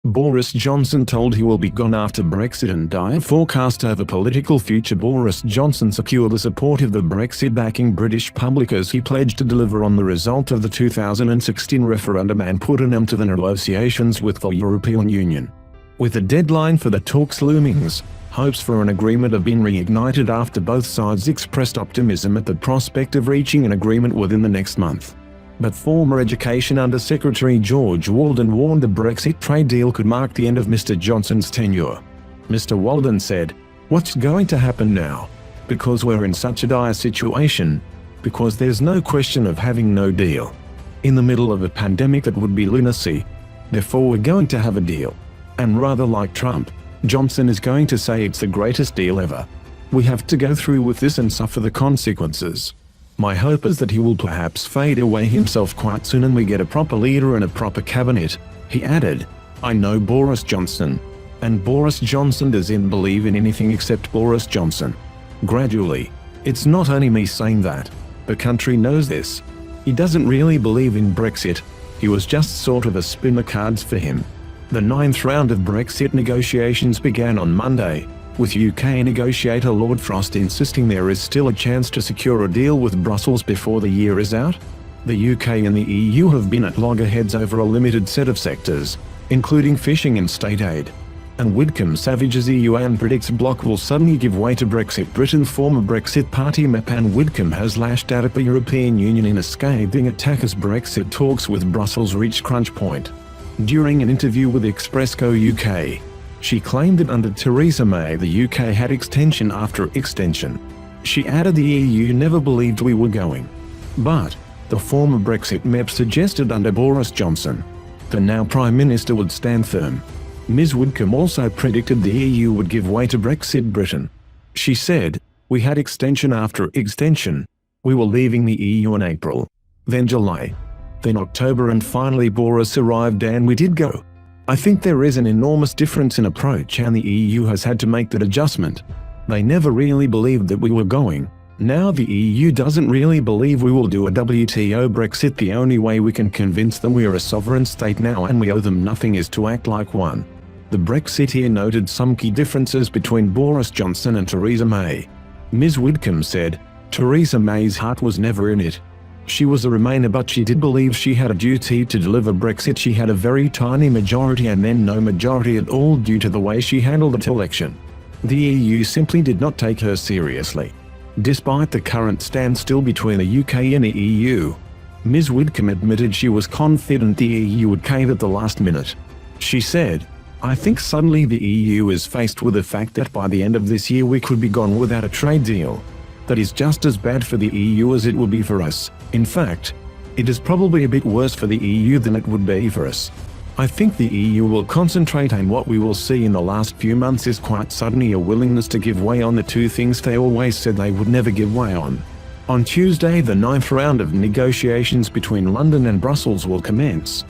Boris Johnson told he will be gone after Brexit and dire forecast over political future. Boris Johnson secured the support of the Brexit-backing British public as he pledged to deliver on the result of the 2016 referendum and put an end to the negotiations with the European Union. With the deadline for the talks loomings, hopes for an agreement have been reignited after both sides expressed optimism at the prospect of reaching an agreement within the next month. But former Education Under-Secretary George Walden warned the Brexit trade deal could mark the end of Mr. Johnson's tenure. Mr. Walden said, "What's going to happen now? Because we're in such a dire situation. Because there's no question of having no deal. In the middle of a pandemic that would be lunacy. Therefore we're going to have a deal. And rather like Trump, Johnson is going to say it's the greatest deal ever. We have to go through with this and suffer the consequences. My hope is that he will perhaps fade away himself quite soon and we get a proper leader and a proper cabinet," he added. "I know Boris Johnson. And Boris Johnson doesn't believe in anything except Boris Johnson. Gradually. It's not only me saying that. The country knows this. He doesn't really believe in Brexit. He was just sort of a spin of cards for him." The 9th round of Brexit negotiations began on Monday, with UK negotiator Lord Frost insisting there is still a chance to secure a deal with Brussels before the year is out. The UK and the EU have been at loggerheads over a limited set of sectors, including fishing and state aid. And Whitcomb Savage's EU predicts bloc will suddenly give way to Brexit. Britain former Brexit Party MEP Anne Whitcomb has lashed out at the European Union in a scathing attack as Brexit talks with Brussels reach crunch point. During an interview with Expressco UK, she claimed that under Theresa May the UK had extension after extension. She added the EU never believed we were going. But the former Brexit MEP suggested under Boris Johnson, the now Prime Minister would stand firm. Ms Whitcomb also predicted the EU would give way to Brexit Britain. She said, "We had extension after extension. We were leaving the EU in April, then July, then October and finally Boris arrived and we did go." I think there is an enormous difference in approach and the EU has had to make that adjustment. They never really believed that we were going. Now the EU doesn't really believe we will do a WTO Brexit. The only way we can convince them we are a sovereign state now and we owe them nothing is to act like one. The Brexiteer noted some key differences between Boris Johnson and Theresa May. Ms Whitcomb said, "Theresa May's heart was never in it. She was a Remainer but she did believe she had a duty to deliver Brexit. She had a very tiny majority and then no majority at all due to the way she handled that election. The EU simply did not take her seriously." Despite the current standstill between the UK and the EU, Ms Whitcomb admitted she was confident the EU would cave at the last minute. She said, "I think suddenly the EU is faced with the fact that by the end of this year we could be gone without a trade deal. That is just as bad for the EU as it would be for us. In fact, it is probably a bit worse for the EU than it would be for us. I think the EU will concentrate and what we will see in the last few months is quite suddenly a willingness to give way on the two things they always said they would never give way on." On Tuesday, the 9th round of negotiations between London and Brussels will commence.